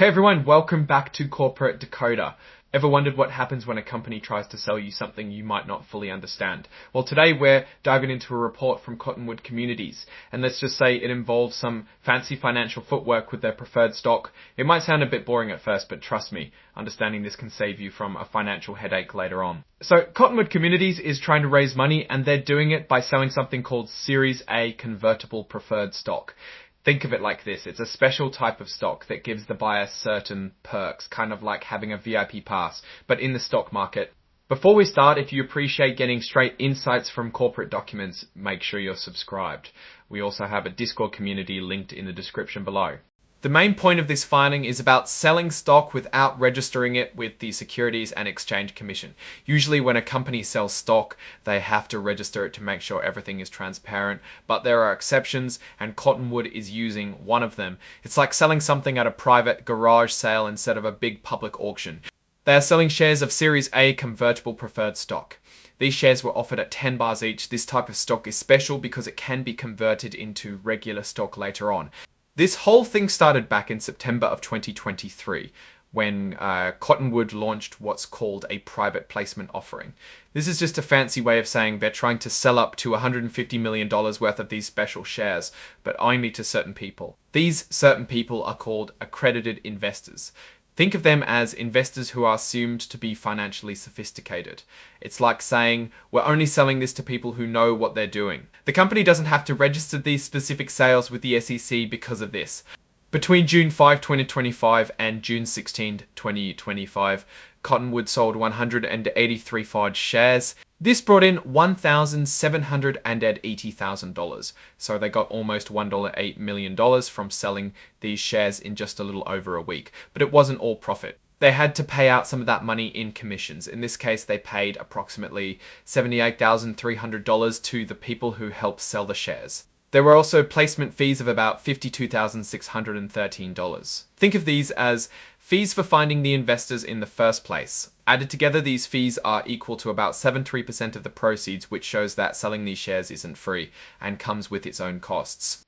Hey everyone, welcome back to Corporate Decoder. Ever wondered what happens when a company tries to sell you something you might not fully understand? Well, today we're diving into a report from Cottonwood Communities, and let's just say it involves some fancy financial footwork with their preferred stock. It might sound a bit boring at first, but trust me, understanding this can save you from a financial headache later on. So Cottonwood Communities is trying to raise money, and they're doing it by selling something called Series A convertible preferred stock. Think of it like this. It's a special type of stock that gives the buyer certain perks, kind of like having a VIP pass, but in the stock market. Before we start, if you appreciate getting straight insights from corporate documents, make sure you're subscribed. We also have a Discord community linked in the description below. The main point of this filing is about selling stock without registering it with the Securities and Exchange Commission. Usually when a company sells stock, they have to register it to make sure everything is transparent, but there are exceptions, and Cottonwood is using one of them. It's like selling something at a private garage sale instead of a big public auction. They are selling shares of Series A convertible preferred stock. These shares were offered at 10 bars each. This type of stock is special because it can be converted into regular stock later on. This whole thing started back in September of 2023 when Cottonwood launched what's called a private placement offering. This is just a fancy way of saying they're trying to sell up to $150 million worth of these special shares, but only to certain people. These certain people are called accredited investors. Think of them as investors who are assumed to be financially sophisticated. It's like saying, we're only selling this to people who know what they're doing. The company doesn't have to register these specific sales with the SEC because of this. Between June 5, 2025 and June 16, 2025, Cottonwood sold 183 forged shares. This brought in $1,780,000. So they got almost $1.8 million from selling these shares in just a little over a week. But it wasn't all profit. They had to pay out some of that money in commissions. In this case, they paid approximately $78,300 to the people who helped sell the shares. There were also placement fees of about $52,613. Think of these as fees for finding the investors in the first place. Added together, these fees are equal to about 73% of the proceeds, which shows that selling these shares isn't free and comes with its own costs.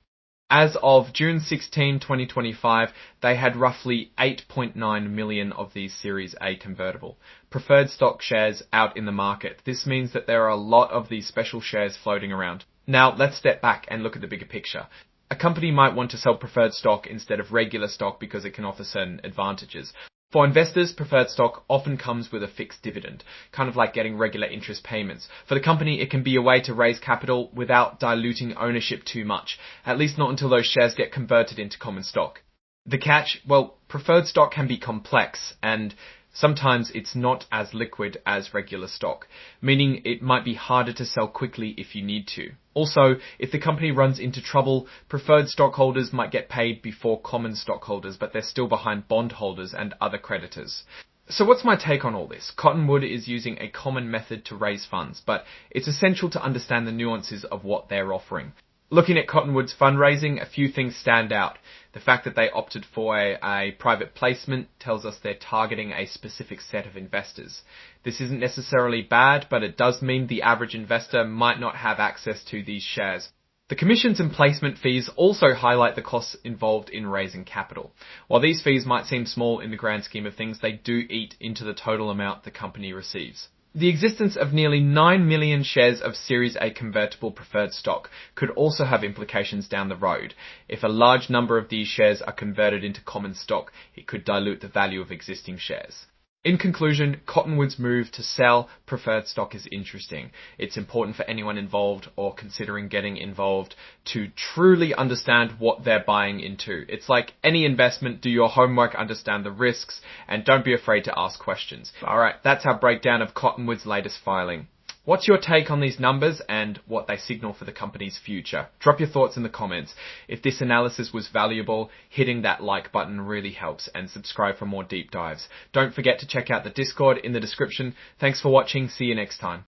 As of June 16, 2025, they had roughly 8.9 million of these Series A convertible preferred stock shares out in the market. This means that there are a lot of these special shares floating around. Now, let's step back and look at the bigger picture. A company might want to sell preferred stock instead of regular stock because it can offer certain advantages. For investors, preferred stock often comes with a fixed dividend, kind of like getting regular interest payments. For the company, it can be a way to raise capital without diluting ownership too much, at least not until those shares get converted into common stock. The catch? Well, preferred stock can be complex, and sometimes it's not as liquid as regular stock, meaning it might be harder to sell quickly if you need to. Also, if the company runs into trouble, preferred stockholders might get paid before common stockholders, but they're still behind bondholders and other creditors. So what's my take on all this? Cottonwood is using a common method to raise funds, but it's essential to understand the nuances of what they're offering. Looking at Cottonwood's fundraising, a few things stand out. The fact that they opted for a private placement tells us they're targeting a specific set of investors. This isn't necessarily bad, but it does mean the average investor might not have access to these shares. The commissions and placement fees also highlight the costs involved in raising capital. While these fees might seem small in the grand scheme of things, they do eat into the total amount the company receives. The existence of nearly 9 million shares of Series A convertible preferred stock could also have implications down the road. If a large number of these shares are converted into common stock, it could dilute the value of existing shares. In conclusion, Cottonwood's move to sell preferred stock is interesting. It's important for anyone involved or considering getting involved to truly understand what they're buying into. It's like any investment, do your homework, understand the risks, and don't be afraid to ask questions. Alright, that's our breakdown of Cottonwood's latest filing. What's your take on these numbers and what they signal for the company's future? Drop your thoughts in the comments. If this analysis was valuable, hitting that like button really helps, and subscribe for more deep dives. Don't forget to check out the Discord in the description. Thanks for watching. See you next time.